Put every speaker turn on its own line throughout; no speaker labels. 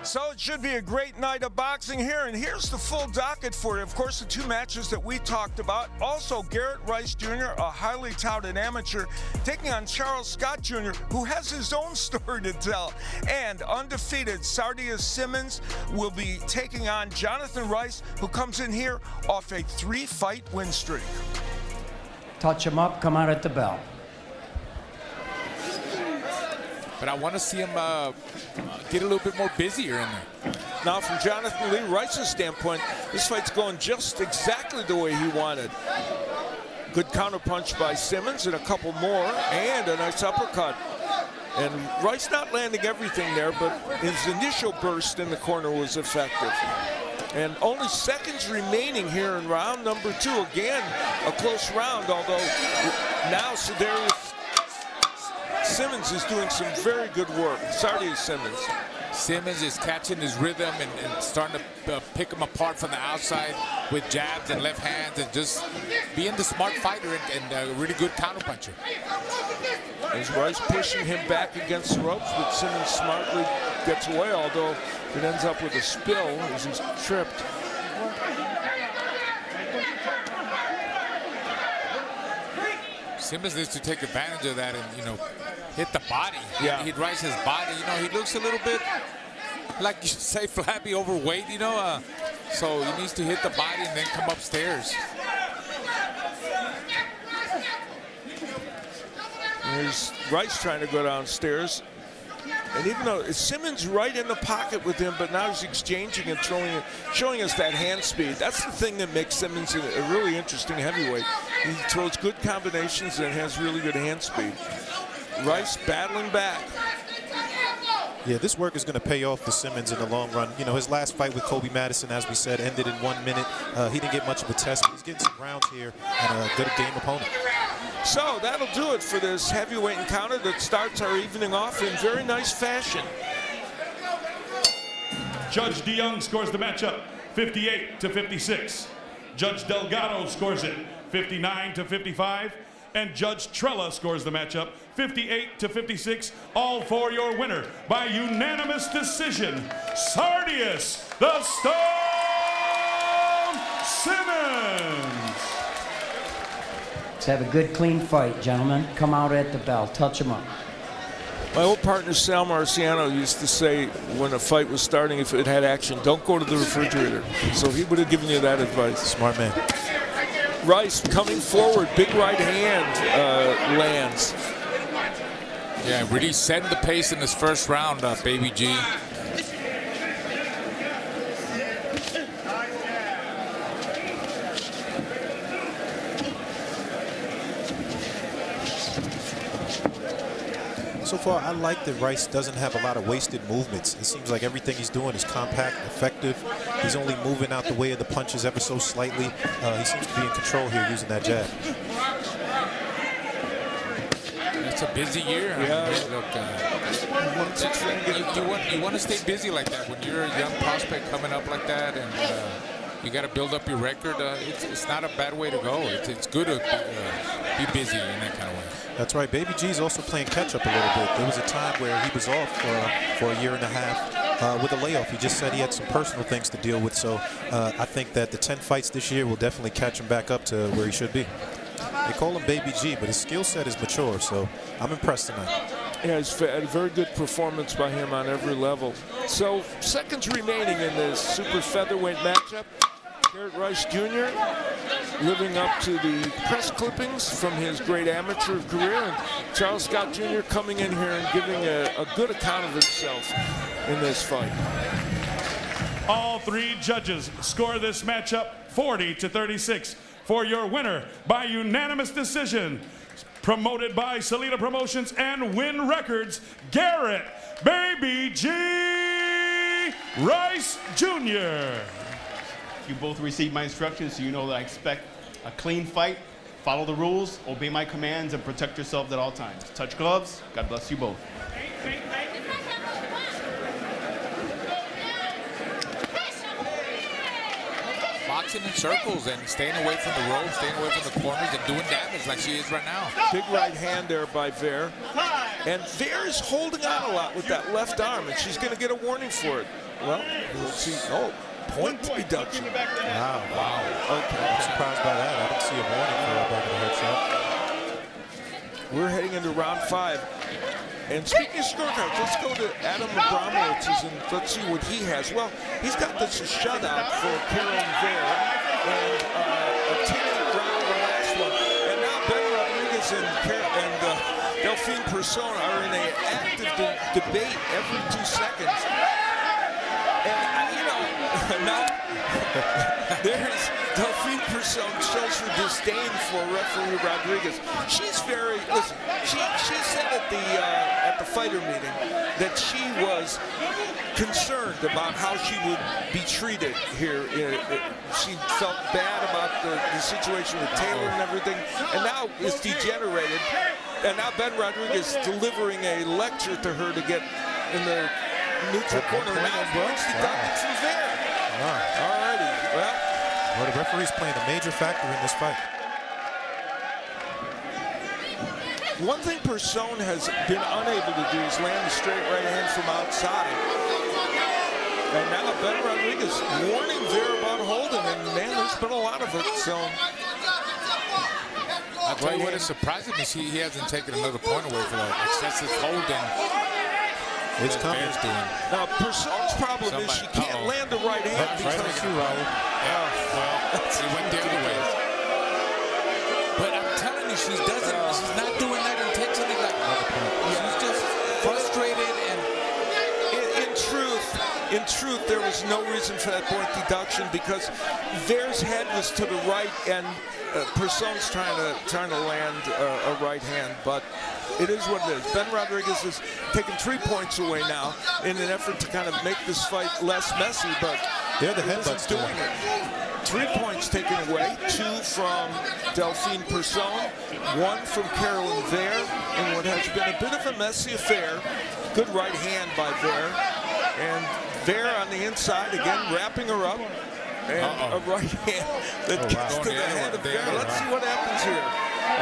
So it should be a great night of boxing here, and here's the full docket for you. Of course, the two matches that we talked about. Also, Garrett Rice Jr., a highly touted amateur, taking on Charles Scott Jr., who has his own story to tell. And undefeated Sardius Simmons will be taking on Jonathan Rice, who comes in here off a 3-fight win streak.
Touch him up, come out at the bell.
But I want to see him get a little bit more busier in there.
Now, from Jonathan Lee Rice's standpoint, this fight's going just exactly the way he wanted. Good counterpunch by Simmons and a couple more, and a nice uppercut. And Rice not landing everything there, but his initial burst in the corner was effective. And only seconds remaining here in round number 2. Again, a close round, although now Simmons is doing some very good work. Sardius Simmons.
Simmons is catching his rhythm and starting to pick him apart from the outside with jabs and left hands and just being the smart fighter and a really good counterpuncher.
As Rice pushing him back against the ropes, but Simmons smartly gets away, although it ends up with a spill as he's tripped.
Simmons needs to take advantage of that and, you know, hit the body.
Yeah.
He'd Rice his body. You know, he looks a little bit, like you say, flabby, overweight, you know. So he needs to hit the body and then come upstairs.
There's Rice trying to go downstairs. And even though Simmons right in the pocket with him, but now he's exchanging and throwing, showing us that hand speed. That's the thing that makes Simmons a really interesting heavyweight. He throws good combinations and has really good hand speed. Rice battling back.
Yeah, this work is going to pay off for Simmons in the long run. You know, his last fight with Kobe Madison, as we said, ended in 1 minute. He didn't get much of a test, but he's getting some rounds here and a good game opponent.
So that'll do it for this heavyweight encounter that starts our evening off in very nice fashion.
Judge DeYoung scores the matchup 58-56. Judge Delgado scores it 59-55. And Judge Trella scores the matchup 58-56. All for your winner by unanimous decision, Sardius the Stone Simmons.
Let's have a good, clean fight, gentlemen. Come out at the bell. Touch him up.
My old partner Sal Marciano used to say when a fight was starting, if it had action, don't go to the refrigerator. So he would have given you that advice.
Smart man.
Rice coming forward, big right hand lands.
Yeah, really setting the pace in this first round, Baby G.
So far, I like that Rice doesn't have a lot of wasted movements. It seems like everything he's doing is compact, effective. He's only moving out the way of the punches ever so slightly. He seems to be in control here using that jab.
It's a busy year.
Yeah.
Look, you want to stay busy like that when you're a young prospect coming up like that, and you got to build up your record. It's not a bad way to go. It's good to be busy in that kind of way.
That's right. Baby G's also playing catch-up a little bit. There was a time where he was off for a year and a half with a layoff. He just said he had some personal things to deal with. So I think that the 10 fights this year will definitely catch him back up to where he should be. They call him Baby G, but his skill set is mature, so I'm impressed tonight.
Yeah, it's a very good performance by him on every level. So seconds remaining in this super featherweight matchup. Garrett Rice Jr. living up to the press clippings from his great amateur career, and Charles Scott Jr. coming in here and giving a good account of himself in this fight.
All three judges score this matchup 40-36 for your winner by unanimous decision. Promoted by Salida Promotions and Win Records, Garrett Baby G Rice Jr.
You both received my instructions, so you know that I expect a clean fight. Follow the rules, obey my commands, and protect yourselves at all times. Touch gloves. God bless you both.
Boxing in circles and staying away from the ropes, staying away from the corners, and doing damage like she is right now.
Big right hand there by Veyre. And Veyre's holding on a lot with that left arm, and she's going to get a warning for it. Well, we'll see. Oh, point deduction.
Wow.
Okay.
I'm surprised by that. I didn't see a warning for a back of the head shot.
We're heading into round 5. And speaking of scorecards, let's go to Adam Abramowitz's and let's see what he has. Well, he's got this shutout for Caroline Veyre and a 10-8 round the last one. And now Ben Rodriguez and Delfine Persoon are in an active debate every 2 seconds. And, you know, now there's Delfine Persoon shows her disdain for referee Rodriguez. She's very, listen, she said at the fighter meeting that she was concerned about how she would be treated here. She felt bad about the situation with Taylor and everything, and now it's degenerated. And now Ben Rodriguez delivering a lecture to her to get in the neutral corner. Now points deducted from Veyre. All righty.
Well, the referee's playing a major factor in this fight.
One thing Persoon has been unable to do is land a straight right hand from outside. And now Ben Rodriguez warning Veyre about holding, and man, there's been a lot of it. So
I'll tell you what is surprising is he hasn't taken another point away for that excessive holding.
It's coming.
Now Persoon's problem is she can't land the right hand because
Well, he went the other way. But I'm telling you, she's not doing that intentionally. Like, she's just frustrated and.
In truth, there was no reason for that point deduction because Veyre's head was to the right and Persoon's trying to land a right hand, but it is what it is. Ben Rodriguez is taking 3 points away now in an effort to kind of make this fight less messy, but
they're the headbutts
doing it. 3 points taken away, 2 from Delfine Persoon, 1 from Caroline Veyre in what has been a bit of a messy affair. Good right hand by Veyre, and Veyre on the inside again, wrapping her up, and a right hand that gets to the head of Veyre. Let's see what happens here.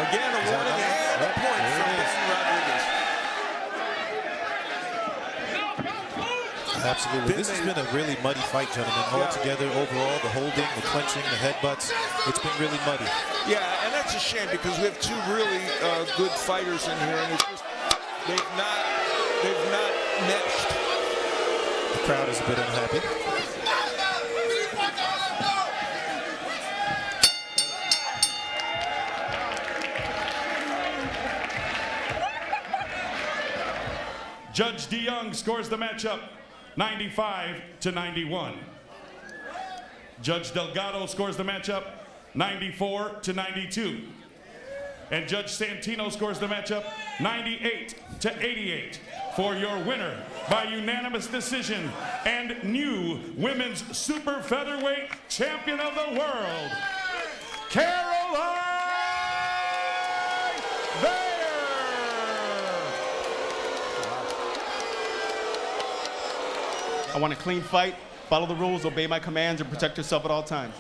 Again, a warning and a point from Ben Rodriguez.
Absolutely. This has been a really muddy fight, gentlemen. Altogether, overall, the holding, the clenching, the headbutts, it's been really muddy.
Yeah, and that's a shame because we have 2 really good fighters in here, and it's just they've not meshed.
The crowd is a bit unhappy.
Judge DeYoung scores the matchup 95-91. Judge Delgado scores the matchup 94-92. And Judge Santino scores the matchup 98-88 for your winner by unanimous decision and new women's super featherweight champion of the world, Caroline Veyre.
I want a clean fight, follow the rules, obey my commands, and protect yourself at all times.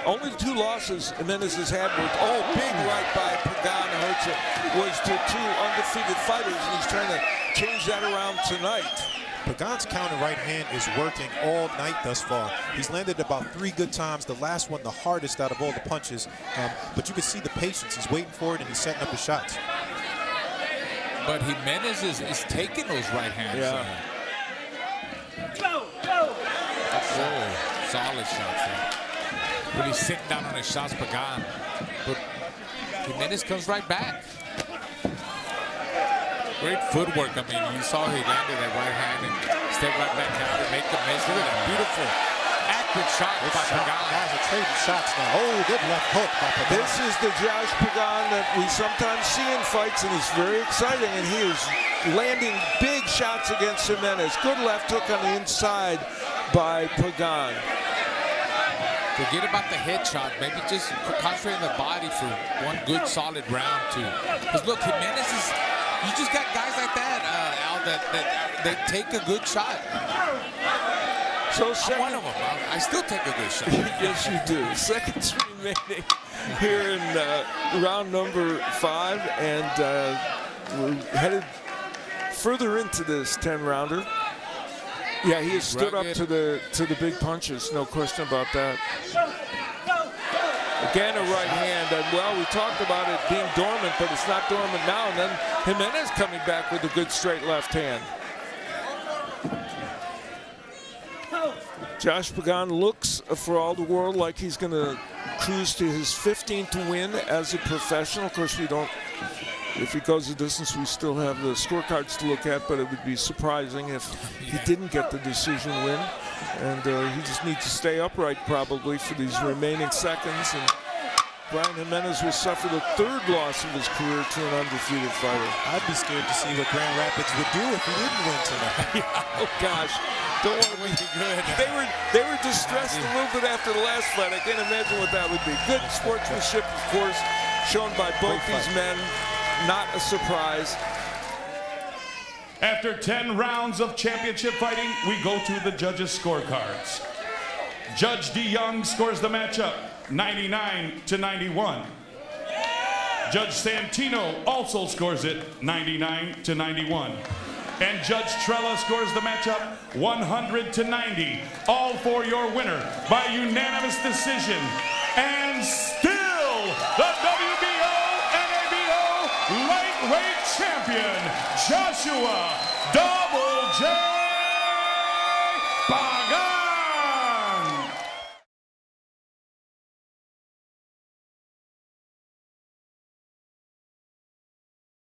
Only 2 losses, and then as his head was, big right by Pagan hurts him, was to 2 undefeated fighters, and he's trying to change that around tonight.
Pagan's counter right hand is working all night thus far. He's landed about 3 good times. The last one, the hardest out of all the punches. But you can see the patience. He's waiting for it, and he's setting up his shots.
But Jimenez is taking those right hands.
Yeah.
Solid shots there. Really sitting down on his shots, Pagan. But Jimenez comes right back. Great footwork. I mean, you saw he landed that right hand and stepped right back out to make the miss. Look at that beautiful, accurate shot by Pagan.
Guys are trading shots now. Oh, good left hook by Pagan.
This is the Josh Pagan that we sometimes see in fights, and it's very exciting, and he is landing big shots against Jimenez. Good left hook on the inside by Pagan.
Forget about the headshot. Maybe just concentrate on the body for one good solid round, too. Because look, Jimenez is, you just got guys like that, Al, that take a good shot.
So
I'm one of them. I still take a good shot.
Yes, you do. Seconds remaining here in round number 5, and we're headed further into this 10-rounder. Yeah, he has stood up to the big punches, no question about that. Again, a right hand, and well, we talked about it being dormant, but it's not dormant now. And then Jimenez coming back with a good straight left hand. Josh Pagan looks for all the world like he's going to cruise to his 15th win as a professional. Of course, we don't. If he goes the distance, we still have the scorecards to look at, but it would be surprising if he didn't get the decision win. And he just needs to stay upright probably for these remaining seconds. And Bryan Jimenez will suffer the 3rd loss of his career to an undefeated fighter.
I'd be scared to see what Grand Rapids would do if he didn't win tonight.
Oh gosh, don't want to be good. They were distressed a little bit after the last fight. I can't imagine what that would be. Good sportsmanship, of course, shown by both these men. Not a surprise.
After 10 rounds of championship fighting, we go to the judges' scorecards. Judge DeYoung scores the matchup 99-91. Judge Santino also scores it 99-91. And Judge Trella scores the matchup 100-90. All for your winner by unanimous decision and still